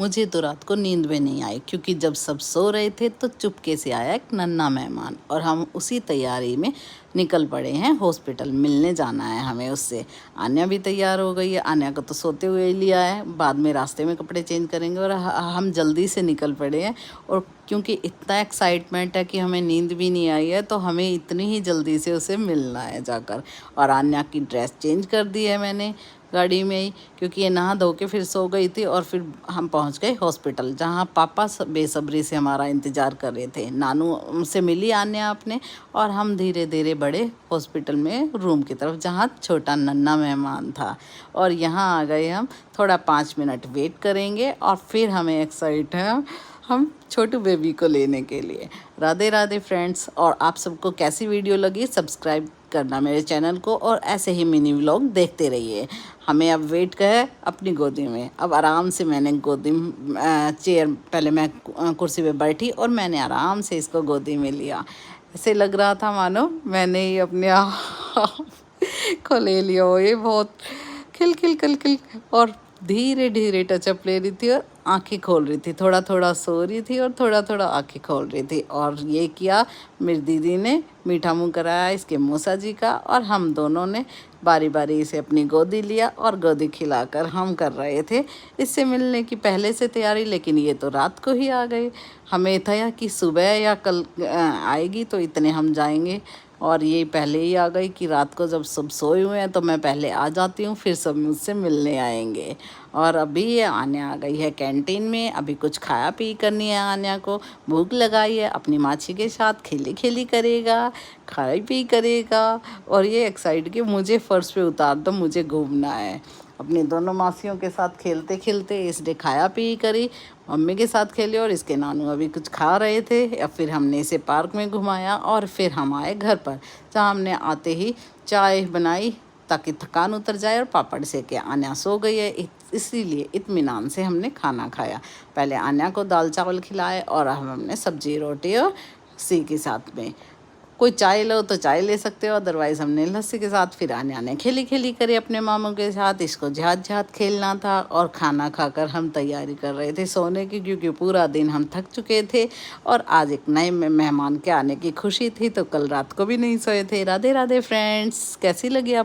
मुझे तो रात को नींद भी नहीं आई, क्योंकि जब सब सो रहे थे तो चुपके से आया एक नन्हा मेहमान और हम उसी तैयारी में निकल पड़े हैं हॉस्पिटल। मिलने जाना है हमें उससे। आन्या भी तैयार हो गई है। आन्या को तो सोते हुए ही लिया है, बाद में रास्ते में कपड़े चेंज करेंगे। और हम जल्दी से निकल पड़े हैं। और क्योंकि इतना एक्साइटमेंट है कि हमें नींद भी नहीं आई है, तो हमें इतनी ही जल्दी से उसे मिलना है जाकर। और आन्या की ड्रेस चेंज कर दी है मैंने गाड़ी में ही, क्योंकि ये नहा धो के फिर सो गई थी। और फिर हम पहुंच गए हॉस्पिटल, जहां पापा बेसब्री से हमारा इंतज़ार कर रहे थे। नानू से मिली आन्या अपने, और हम धीरे धीरे बढ़े हॉस्पिटल में रूम की तरफ, जहां छोटा नन्हा मेहमान था। और यहाँ आ गए हम। थोड़ा 5 मिनट वेट करेंगे और फिर हमें एक्साइट है हम छोटू बेबी को लेने के लिए। राधे राधे फ्रेंड्स। और आप सबको कैसी वीडियो लगी, सब्सक्राइब करना मेरे चैनल को, और ऐसे ही मिनी व्लॉग देखते रहिए। हमें अब वेट का है अपनी गोदी में। अब आराम से मैंने गोदी चेयर, पहले मैं कुर्सी पे बैठी और मैंने आराम से इसको गोदी में लिया। ऐसे लग रहा था मानो मैंने ही अपने आप को ले लिया हो। ये बहुत खिल खिल खिल खिल और धीरे धीरे टचअप ले रही थी और आंखें खोल रही थी। थोड़ा थोड़ा सो रही थी और थोड़ा थोड़ा आंखें खोल रही थी। और ये किया मेरी दीदी ने, मीठा मुंह कराया इसके मौसा जी का, और हम दोनों ने बारी बारी इसे अपनी गोदी लिया और गोदी खिलाकर हम कर रहे थे इससे मिलने की पहले से तैयारी। लेकिन ये तो रात को ही आ गए। हमें था कि सुबह या कल आएगी तो इतने हम जाएंगे, और ये पहले ही आ गई कि रात को जब सब सोए हुए हैं तो मैं पहले आ जाती हूँ, फिर सब मुझसे मिलने आएंगे। और अभी ये आन्या आ गई है कैंटीन में। अभी कुछ खाया पी करनी है। आन्या को भूख लगाई है, अपनी माछी के साथ खेली खेली करेगा, खाई पी करेगा। और ये एक्साइट कि मुझे फर्श पे उतार दो, मुझे घूमना है। अपनी दोनों मासियों के साथ खेलते खेलते इसने खाया पी करी, मम्मी के साथ खेले, और इसके नानू अभी कुछ खा रहे थे। या फिर हमने इसे पार्क में घुमाया और फिर हम आए घर पर, जहाँ हमने आते ही चाय बनाई ताकि थकान उतर जाए, और पापड़ से के आन्या सो गई है, इसीलिए इत्मीनान से हमने खाना खाया। पहले आन्या को दाल चावल खिलाए और हमने सब्जी रोटी और सी के साथ में। कोई चाय लो तो चाय ले सकते हो, अदरवाइज़ हमने लस्सी के साथ। फिर आन्या ने खेली खेली करे अपने मामों के साथ। इसको झात झात खेलना था। और खाना खाकर हम तैयारी कर रहे थे सोने की, क्योंकि पूरा दिन हम थक चुके थे और आज एक नए मेहमान के आने की खुशी थी, तो कल रात को भी नहीं सोए थे। राधे राधे फ्रेंड्स, कैसी लगी आप